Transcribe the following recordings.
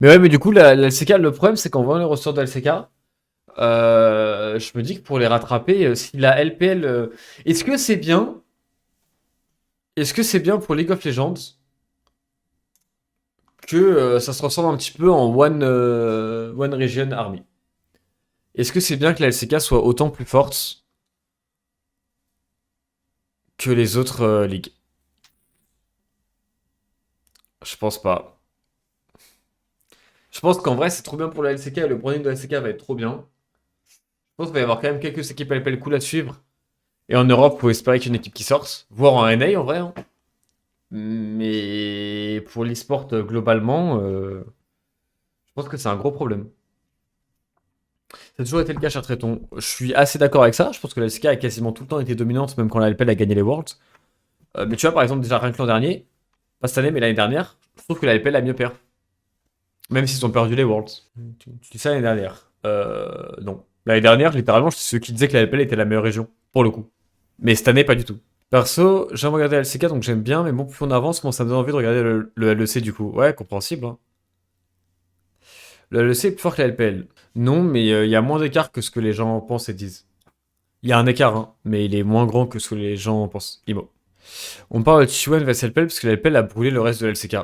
Mais ouais, mais du coup, la LCK, le problème, c'est qu'en voyant les rosters de LCK, je me dis que pour les rattraper, si la LPL. Est-ce que c'est bien? Est-ce que c'est bien pour League of Legends que ça se ressemble un petit peu en One Region Army? Est-ce que c'est bien que la LCK soit autant plus forte que les autres ligues? Je pense pas. Je pense qu'en vrai, c'est trop bien pour la LCK et le branding de la LCK va être trop bien. Je pense qu'il va y avoir quand même quelques équipes LPL cool à suivre. Et en Europe, faut espérer qu'il y ait une équipe qui sorte, voire en NA en vrai, hein. Mais pour l'e-sport globalement, je pense que c'est un gros problème. Ça a toujours été le cas, cher Tréton. Je suis assez d'accord avec ça. Je pense que la LCK a quasiment tout le temps été dominante, même quand la LPL a gagné les Worlds. Mais tu vois, par exemple, déjà rien que l'an dernier, pas cette année, mais l'année dernière, je trouve que la LPL a mieux perf. Même s'ils ont perdu les Worlds. Tu dis ça l'année dernière. Non. L'année dernière, littéralement, c'est ceux qui disaient que la LPL était la meilleure région, pour le coup. Mais cette année, pas du tout. Perso, j'aime regarder la LCK, donc j'aime bien, mais bon, plus on avance, moins ça me donne envie de regarder le LEC du coup. Ouais, compréhensible, hein. Le LEC est plus fort que la LPL. Non, mais il y a moins d'écart que ce que les gens pensent et disent. Il y a un écart, hein, mais il est moins grand que ce que les gens pensent. Imo. On parle de T1 vs LPL parce que la LPL a brûlé le reste de la LCK.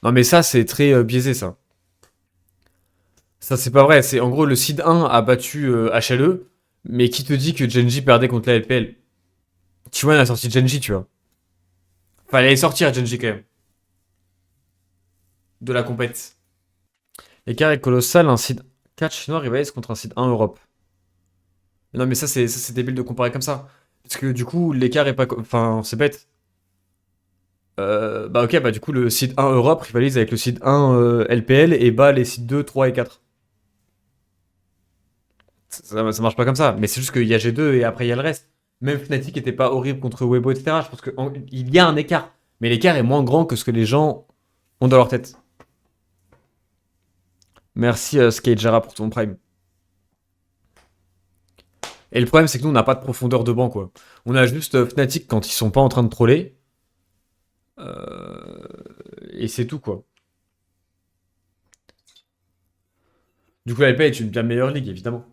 Non, mais ça, c'est très biaisé, ça. Ça, c'est pas vrai. C'est en gros, le Seed 1 a battu HLE, mais qui te dit que Genji perdait contre la LPL? T1 a sorti Genji, tu vois. Enfin, elle allait sortir Genji quand même, de la compète. L'écart est colossal, un Seed 4 chinois rivalise contre un Seed 1 Europe. Non, mais ça, c'est débile de comparer comme ça. Parce que du coup, l'écart est pas. Enfin, c'est bête. Bah ok, bah du coup, le Seed 1 Europe rivalise avec le Seed 1 LPL et bat les Seed 2, 3 et 4. Ça marche pas comme ça. Mais c'est juste qu'il y a G2 et après il y a le reste. Même Fnatic était pas horrible contre Weibo, etc. Je pense qu'il y a un écart. Mais l'écart est moins grand que ce que les gens ont dans leur tête. Merci Skate Jara pour ton prime. Et le problème, c'est que nous, on n'a pas de profondeur de banc, quoi. On a juste Fnatic quand ils sont pas en train de troller. Euh, Et c'est tout, quoi. Du coup, la LPL est une bien meilleure ligue, évidemment.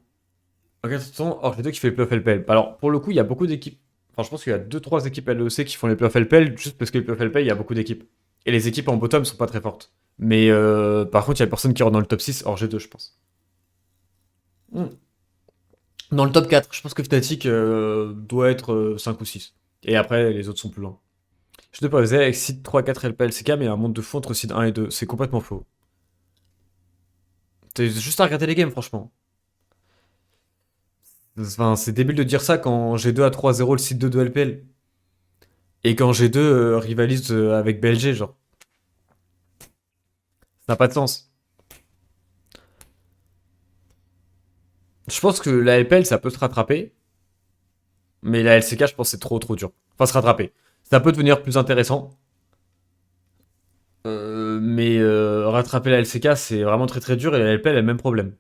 Ok, attention, or, les deux qui fait les playoffs LPL. Alors, pour le coup, il y a beaucoup d'équipes. Enfin, je pense qu'il y a deux trois équipes LEC qui font les playoffs LPL, juste parce que les playoffs LPL, il y a beaucoup d'équipes. Et les équipes en bottom sont pas très fortes. Mais par contre, il y a personne qui rentre dans le top 6 hors G2, je pense. Hmm. Dans le top 4, je pense que Fnatic doit être 5 ou 6. Et après, les autres sont plus loin. Je te posais avec Seed 3-4 LPLCK, mais il y a un monde de fou entre Seed 1 et 2. C'est complètement faux. T'as juste à regarder les games, franchement. Enfin, c'est débile de dire ça quand G2 a 3-0 le Seed 2 de LPL. Et quand G2 rivalise avec BLG, genre. Ça n'a pas de sens. Je pense que la LPL, ça peut se rattraper. Mais la LCK, je pense que c'est trop trop dur. Enfin, se rattraper. Ça peut devenir plus intéressant. Mais rattraper la LCK, c'est vraiment très très dur. Et la LPL a le même problème.